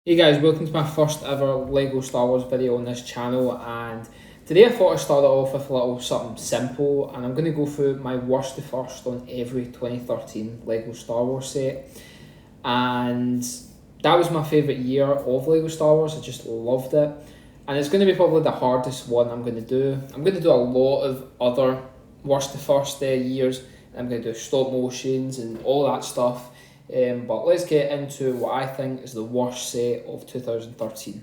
Hey guys, welcome to my first ever LEGO Star Wars video on this channel, and today I thought I'd start it off with a little something simple, and I'm going to go through my worst to first on every 2013 LEGO Star Wars set. And that was my favourite year of LEGO Star Wars. I just loved it, and it's going to be probably the hardest one I'm going to do. I'm going to do a lot of other worst to first years. I'm going to do stop motions and all that stuff. But let's get into what I think is the worst set of 2013.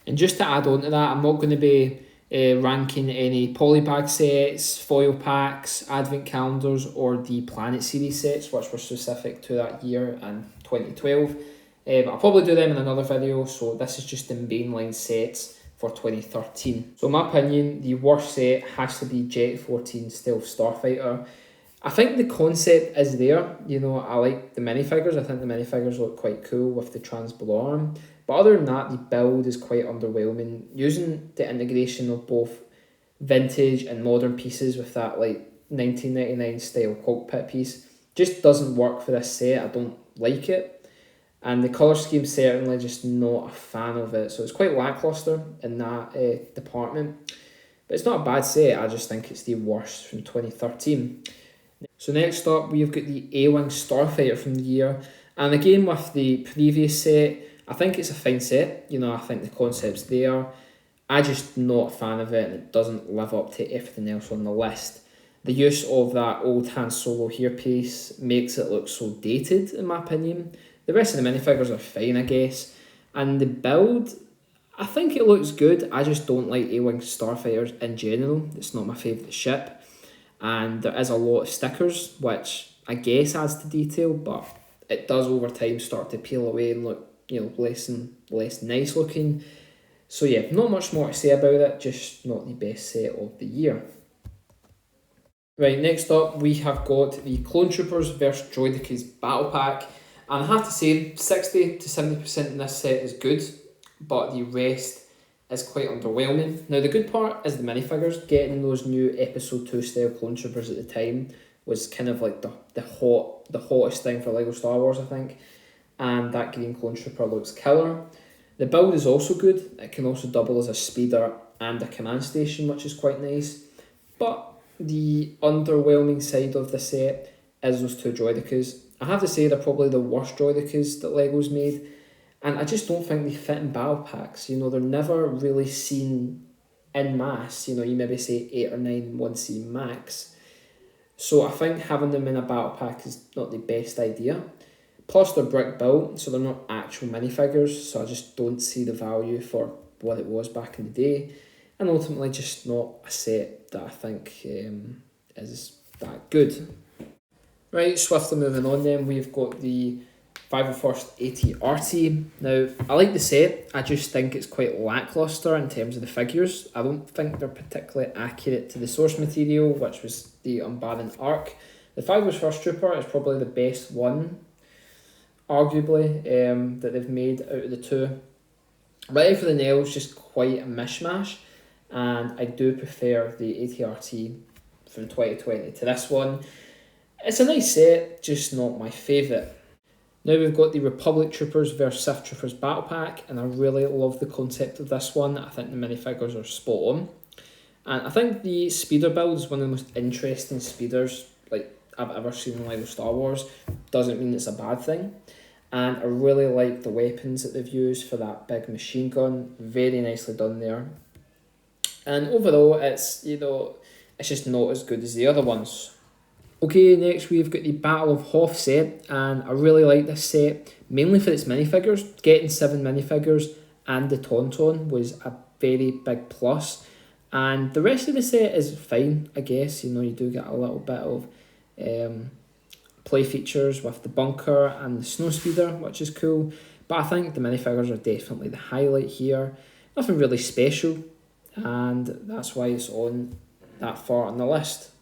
And just to add on to that, I'm not going to be ranking any polybag sets, foil packs, advent calendars, or the Planet Series sets, which were specific to that year and 2012. I'll probably do them in another video, so this is just the mainline sets for 2013. So in my opinion, the worst set has to be Jet 14 Stealth Starfighter. I think the concept is there. You know, I like the minifigures. I think the minifigures look quite cool with the transbull arm. But other than that, the build is quite underwhelming. Using the integration of both vintage and modern pieces with that like 1999 style cockpit piece just doesn't work for this set. I don't like it. And the colour scheme, certainly just not a fan of it. So it's quite lacklustre in that department. But it's not a bad set. I just think it's the worst from 2013. So next up, we've got the A-Wing Starfighter from the year. And again, with the previous set, I think it's a fine set. You know, I think the concept's there. I'm just not a fan of it, and it doesn't live up to everything else on the list. The use of that old Han Solo hairpiece makes it look so dated, in my opinion. The rest of the minifigures are fine, I guess. And the build, I think it looks good. I just don't like A-Wing Starfighters in general. It's not my favourite ship. And there is a lot of stickers, which I guess adds to detail, but it does over time start to peel away and look, you know, less and less nice looking. So yeah, not much more to say about it, just not the best set of the year. Right, next up we have got the Clone Troopers vs Droidekas Battle Pack. And I have to say, 60 to 70% in this set is good, but the rest is quite underwhelming. Now the good part is the minifigures. Getting those new episode 2 style Clone Troopers at the time was kind of like the hottest thing for LEGO Star Wars, I think. And that green Clone Trooper looks killer. The build is also good. It can also double as a speeder and a command station, which is quite nice. But the underwhelming side of the set is those two Droidekas. I have to say they're probably the worst Droidekas that LEGO's made. And I just don't think they fit in battle packs. You know, they're never really seen in mass. You know, you maybe say 8 or 9 1C max. So I think having them in a battle pack is not the best idea. Plus they're brick built, so they're not actual minifigures. So I just don't see the value for what it was back in the day. And ultimately just not a set that I think is that good. Right, swiftly moving on then, we've got the 501st AT-RT. Now, I like the set, I just think it's quite lacklustre in terms of the figures. I don't think they're particularly accurate to the source material, which was the Unbarren Arc. The 501st Trooper is probably the best one, arguably, that they've made out of the two. But everything else is just quite a mishmash, and I do prefer the AT-RT from 2020 to this one. It's a nice set, just not my favourite. Now we've got the Republic Troopers vs Sith Troopers Battle Pack, and I really love the concept of this one. I think the minifigures are spot on. And I think the speeder build is one of the most interesting speeders like I've ever seen in LEGO Star Wars. Doesn't mean it's a bad thing. And I really like the weapons that they've used for that big machine gun. Very nicely done there. And overall, it's, you know, it's just not as good as the other ones. Okay, next we've got the Battle of Hoth set, and I really like this set, mainly for its minifigures. Getting 7 minifigures and the Tauntaun was a very big plus. And the rest of the set is fine, I guess. You know, you do get a little bit of play features with the bunker and the snowspeeder, which is cool. But I think the minifigures are definitely the highlight here. Nothing really special, and that's why it's on that far on the list.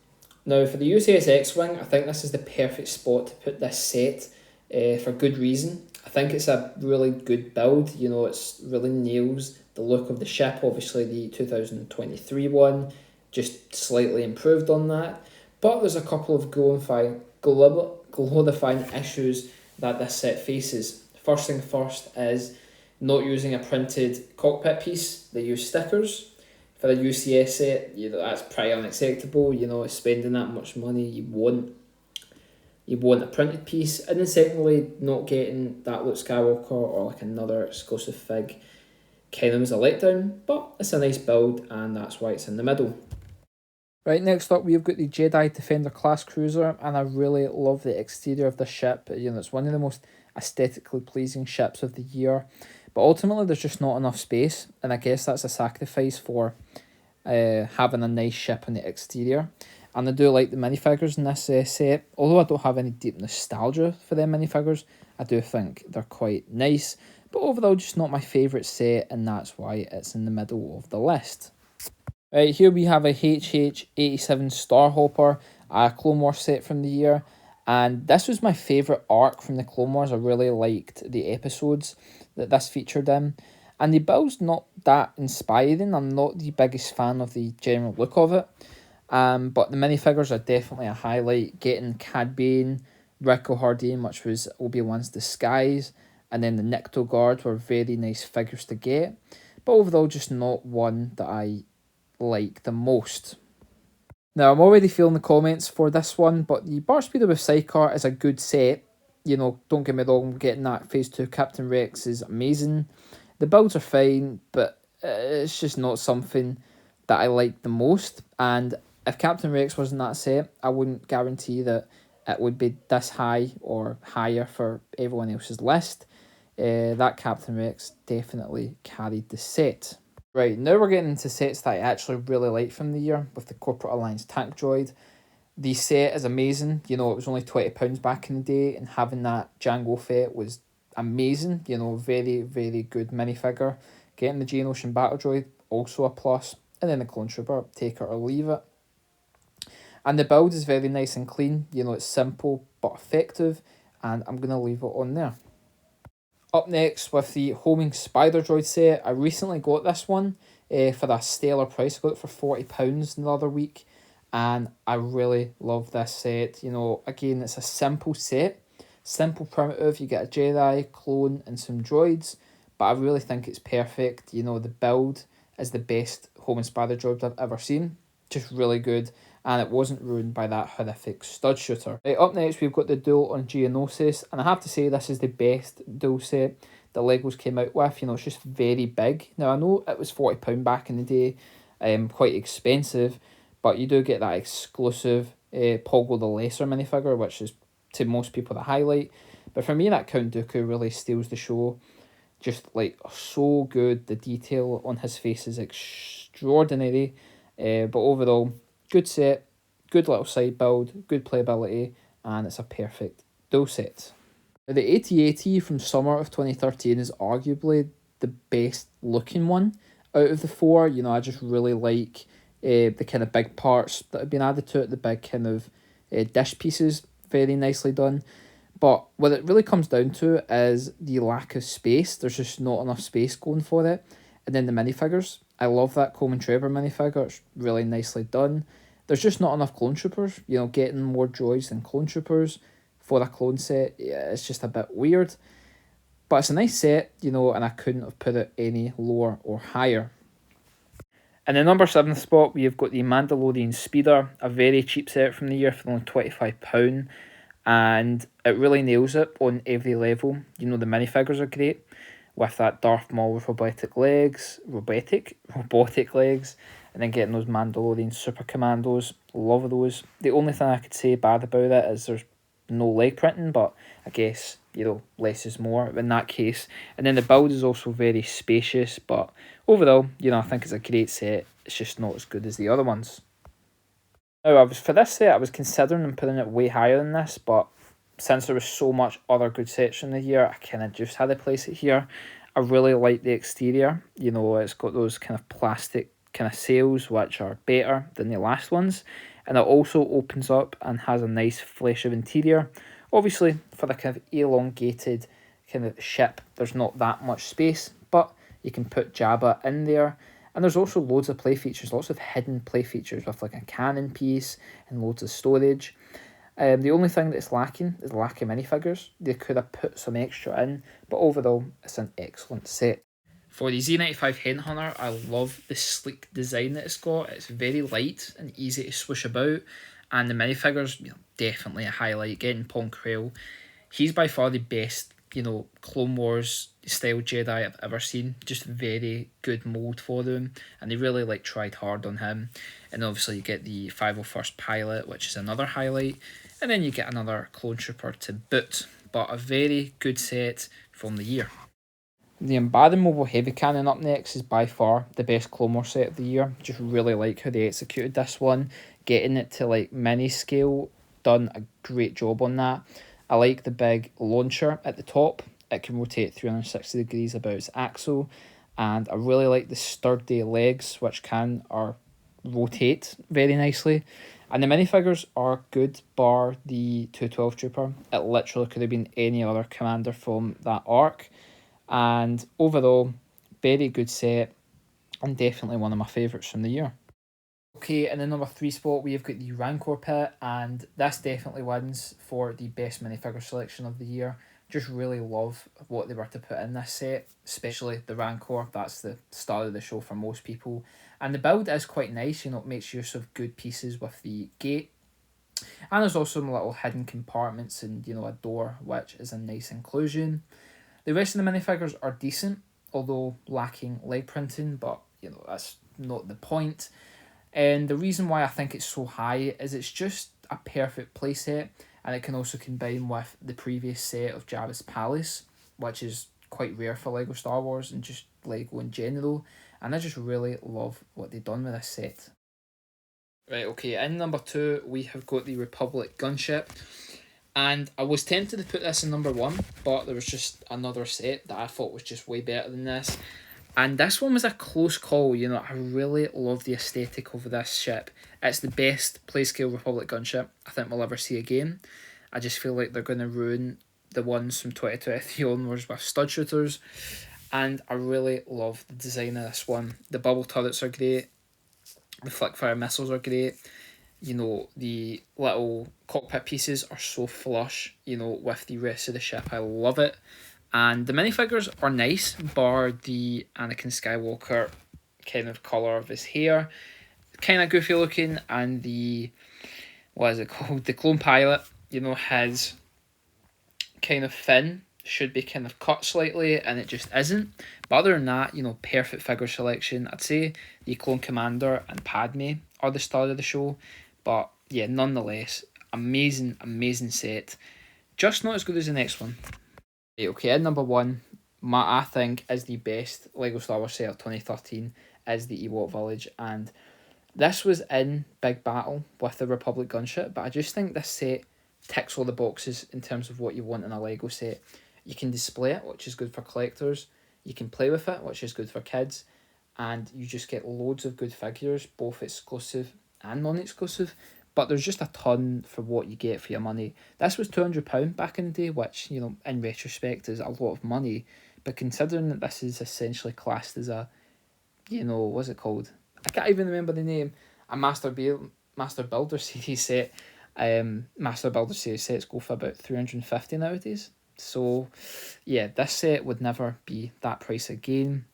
Now for the UCS X-Wing, I think this is the perfect spot to put this set for good reason. I think it's a really good build. You know, it's really nails the look of the ship. Obviously the 2023 one, just slightly improved on that. But there's a couple of glorifying issues that this set faces. First thing first is not using a printed cockpit piece. They use stickers. For a UCS set, that's pretty unacceptable. Spending that much money, you want a printed piece. And then secondly, not getting that Luke Skywalker or like another exclusive fig kind of was a letdown, but it's a nice build and that's why it's in the middle. Right, next up we've got the Jedi Defender class cruiser, and I really love the exterior of the ship. It's one of the most aesthetically pleasing ships of the year, but ultimately there's just not enough space, and I guess that's a sacrifice for having a nice ship on the exterior. And I do like the minifigures in this set. Although I don't have any deep nostalgia for them minifigures, I do think they're quite nice. But overall, just not my favourite set, and that's why it's in the middle of the list. Right, here we have a HH87 Starhopper, a Clone Wars set from the year. And this was my favourite arc from the Clone Wars. I really liked the episodes that this featured in. And the build's not that inspiring. I'm not the biggest fan of the general look of it. But the minifigures are definitely a highlight. Getting Cad Bane, Rico Hardane, which was Obi-Wan's disguise, and then the Nikto Guard were very nice figures to get. But overall, just not one that I like the most. Now, I'm already feeling the comments for this one, but the Bar Speeder with Sidecar is a good set. Don't get me wrong, getting that Phase 2 Captain Rex is amazing. The builds are fine, but it's just not something that I like the most. And if Captain Rex wasn't that set, I wouldn't guarantee that it would be this high or higher for everyone else's list. That Captain Rex definitely carried the set. Right, now we're getting into sets that I actually really like from the year, with the Corporate Alliance Tank Droid. The set is amazing. It was only £20 back in the day, and having that Jango Fett was amazing. Very, very good minifigure. Getting the Geonosian Battle Droid, also a plus. And then the Clone Trooper, take it or leave it. And the build is very nice and clean. It's simple but effective, and I'm going to leave it on there. Up next with the Homing Spider Droid set. I recently got this one for a stellar price. I got it for £40 the other week, and I really love this set. Again, it's a simple set, simple primitive. You get a Jedi, clone, and some droids, but I really think it's perfect. The build is the best Homing Spider Droid I've ever seen. Just really good, and it wasn't ruined by that horrific stud shooter. Right, up next we've got the Duel on Geonosis, and I have to say this is the best duel set that Legos came out with. It's just very big. Now I know it was £40 back in the day, quite expensive, but you do get that exclusive Poggle the Lesser minifigure, which is to most people the highlight. But for me, that Count Dooku really steals the show. Just so good. The detail on his face is extraordinary. But overall, good set, good little side build, good playability, and it's a perfect duel set. Now, the AT-AT from summer of 2013 is arguably the best looking one out of the four. I just really like the kind of big parts that have been added to it, the big kind of dish pieces, very nicely done. But what it really comes down to is the lack of space. There's just not enough space going for it. And then the minifigures. I love that Coleman Trevor minifigure. It's really nicely done. There's just not enough clone troopers. Getting more droids than clone troopers for a clone set, it's just a bit weird. But it's a nice set, and I couldn't have put it any lower or higher. In the number 7th spot, we've got the Mandalorian Speeder, a very cheap set from the year for only £25. And it really nails it on every level. The minifigures are great, with that Darth Maul with robotic legs, and then getting those Mandalorian Super Commandos. Love those. The only thing I could say bad about it is there's no leg printing, but I guess, less is more in that case. And then the build is also very spacious, but overall, I think it's a great set. It's just not as good as the other ones. Now, for this set, I was considering putting it way higher than this, but since there was so much other good sets from the year, I kind of just had to place it here. I really like the exterior. It's got those kind of plastic kind of sails, which are better than the last ones. And it also opens up and has a nice flesh of interior. Obviously, for the kind of elongated kind of ship, there's not that much space, but you can put Jabba in there. And there's also loads of play features, lots of hidden play features with a cannon piece and loads of storage. The only thing that's lacking is lack of minifigures. They could have put some extra in, but overall, it's an excellent set. For the Z95 Hen Hunter, I love the sleek design that it's got. It's very light and easy to swish about, and the minifigures, definitely a highlight. Getting Paul Krell, he's by far the best, Clone Wars style Jedi I've ever seen. Just very good mold for them, and they really tried hard on him. And obviously you get the 501st Pilot, which is another highlight, and then you get another Clone Trooper to boot. But a very good set from the year. The Embadded Mobile Heavy Cannon up next is by far the best Clone Wars set of the year. Just really like how they executed this one. Getting it to mini scale, done a great job on that. I like the big launcher at the top. It can rotate 360 degrees about its axle. And I really like the sturdy legs, which can rotate very nicely. And the minifigures are good, bar the 212 Trooper. It literally could have been any other commander from that arc. And overall, very good set, and definitely one of my favourites from the year. Okay, in the number 3 spot, we have got the Rancor Pit, and this definitely wins for the best minifigure selection of the year. Just really love what they were to put in this set, especially the Rancor. That's the star of the show for most people. And the build is quite nice, it makes use of good pieces with the gate. And there's also some little hidden compartments and, a door, which is a nice inclusion. The rest of the minifigures are decent, although lacking leg printing, but that's not the point. And the reason why I think it's so high is it's just a perfect playset, and it can also combine with the previous set of Jabba's Palace, which is quite rare for LEGO Star Wars and just LEGO in general, and I just really love what they've done with this set. Right, okay, in number 2 we have got the Republic Gunship. And I was tempted to put this in number 1, but there was just another set that I thought was just way better than this. And this one was a close call, I really love the aesthetic of this ship. It's the best Playscale Republic gunship I think we'll ever see again. I just feel like they're going to ruin the ones from 2023 onwards with stud shooters. And I really love the design of this one. The bubble turrets are great. The flickfire missiles are great. The little cockpit pieces are so flush, with the rest of the ship. I love it. And the minifigures are nice, bar the Anakin Skywalker kind of colour of his hair. Kind of goofy looking. And the, the Clone Pilot, his kind of fin should be kind of cut slightly, and it just isn't. But other than that, perfect figure selection. I'd say the Clone Commander and Padme are the star of the show. But yeah, nonetheless, amazing set. Just not as good as the next one. Okay, at number 1, I think is the best LEGO Star Wars set of 2013 is the Ewok Village. And this was in big battle with the Republic Gunship, but I just think this set ticks all the boxes in terms of what you want in a LEGO set. You can display it, which is good for collectors. You can play with it, which is good for kids. And you just get loads of good figures, both exclusive and non-exclusive, but there's just a ton for what you get for your money. This was £200 back in the day, which, in retrospect is a lot of money, but considering that this is essentially classed as a, what's it called? I can't even remember the name. A Master Builder series set. Master Builder series sets go for about $350 nowadays. So, yeah, this set would never be that price again.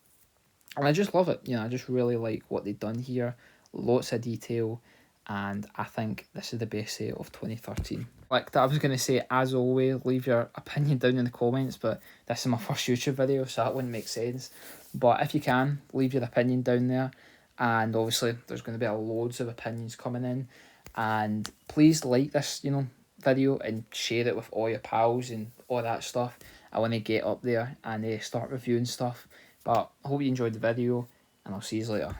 And I just love it. I just really like what they've done here. Lots of detail, and I think this is the best set of 2013. Like that, I was going to say, as always, leave your opinion down in the comments, but this is my first YouTube video, so that wouldn't make sense. But if you can, leave your opinion down there, and obviously there's going to be loads of opinions coming in, and please like this, video and share it with all your pals and all that stuff. I want to get up there and start reviewing stuff, but I hope you enjoyed the video, and I'll see you later.